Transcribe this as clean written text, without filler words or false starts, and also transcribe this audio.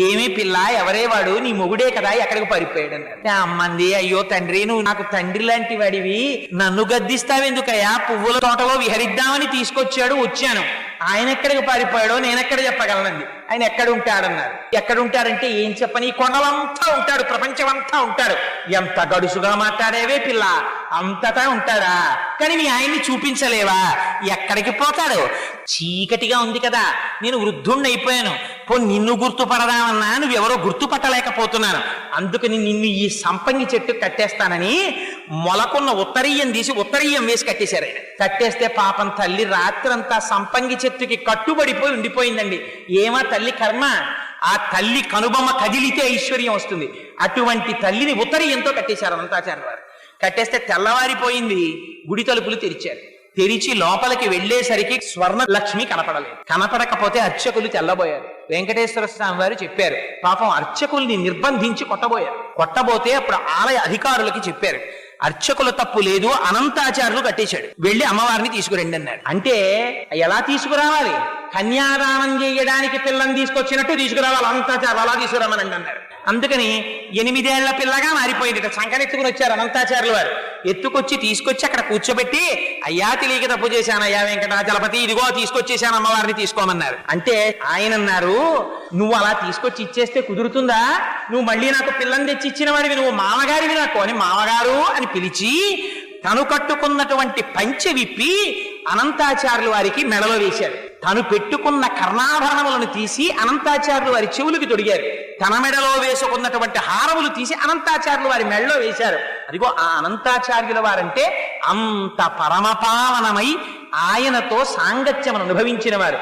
ఏమీ పిల్ల, ఎవరే వాడు? నీ మొగుడే కదా, ఎక్కడికి పారిపోయాడు అన్నారు. అమ్మంది, అయ్యో తండ్రి, నువ్వు నాకు తండ్రి లాంటి వాడివి, నన్ను గద్దిస్తావెందుకయ్యా? పువ్వుల తోటలో విహరిద్దామని తీసుకొచ్చాడు, వచ్చాను. ఆయన ఎక్కడికి పారిపోయాడో నేనెక్కడ చెప్పగలనండి. ఆయన ఎక్కడ ఉంటాడన్నారు. ఎక్కడుంటాడంటే ఏం చెప్పని, కొండలంతా ఉంటాడు, ప్రపంచమంతా ఉంటాడు. ఎంత గడుసుగా మాట్లాడేవే పిల్ల, అంతటా ఉంటాడా? కానీ మీ ఆయన్ని చూపించలేవా? ఎక్కడికి పోతాడు? చీకటిగా ఉంది కదా, నేను వృద్ధుణ్ణి అయిపోయాను, నిన్ను గుర్తుపడదామన్నా నువ్వెవరో గుర్తుపట్టలేకపోతున్నాను. అందుకని నిన్ను ఈ సంపంగి చెట్టు కట్టేస్తానని మొలకున్న ఉత్తరీయం తీసి ఉత్తరీయం వేసి కట్టేశారు. ఆయన కట్టేస్తే పాపం తల్లి రాత్రంతా సంపంగి చెట్టుకి కట్టుబడిపోయి ఉండిపోయిందండి. ఏమా తల్లి కర్మ, ఆ తల్లి కనుబొమ్మ కదిలితే ఐశ్వర్యం వస్తుంది. అటువంటి తల్లిని ఉత్తరీయంతో కట్టేశారు అనంతాచార్య వారు. కట్టేస్తే తెల్లవారిపోయింది, గుడి తలుపులు తెరిచారు. తెరిచి లోపలికి వెళ్లేసరికి స్వర్ణ లక్ష్మి కనపడలేదు. కనపడకపోతే అర్చకులు తెల్లబోయారు. వెంకటేశ్వర స్వామి వారు చెప్పారు, పాపం అర్చకుల్ని నిర్బంధించి కొట్టబోయారు. కొట్టబోతే అప్పుడు ఆలయ అధికారులకి చెప్పారు, అర్చకుల తప్పు లేదు, అనంతాచార్యులు కట్టేశాడు, వెళ్ళి అమ్మవారిని తీసుకురండి అన్నాడు. అంటే ఎలా తీసుకురావాలి? కన్యాదానం చేయడానికి పిల్లని తీసుకొచ్చినట్టు తీసుకురావాలి, అనంతాచార్యులు అలా తీసుకురామనండి అన్నారు. అందుకని 8 ఏళ్ల పిల్లగా మారిపోయింది. సంకనెత్తుకుని వచ్చారు అనంతాచార్యులు వారు. ఎత్తుకొచ్చి తీసుకొచ్చి అక్కడ కూర్చోబెట్టి, అయ్యా తెలియక తప్పు చేశాను అయ్యా వెంకటాచలపతి, ఇదిగో తీసుకొచ్చేసాను, అమ్మవారిని తీసుకోమన్నారు. అంటే ఆయన అన్నారు, నువ్వు అలా తీసుకొచ్చి ఇచ్చేస్తే కుదురుతుందా? నువ్వు మళ్ళీ నాకు పిల్లని తెచ్చి ఇచ్చిన వాడివి, నువ్వు మామగారివి నాకు అని మామగారు అని పిలిచి తను కట్టుకున్నటువంటి పంచె విప్పి అనంతాచార్యులు వారికి మెడలో వేశారు. తను పెట్టుకున్న కర్ణాభరణములను తీసి అనంతాచార్యులు వారి చెవులకి తొడిగారు. తన మెడలో వేసుకున్నటువంటి హారములు తీసి అనంతాచార్యులు వారి మెడలో వేశారు. అదిగో ఆ అనంతాచార్యుల వారంటే అంత పరమపావనమై ఆయనతో సాంగత్యమును అనుభవించిన వారు.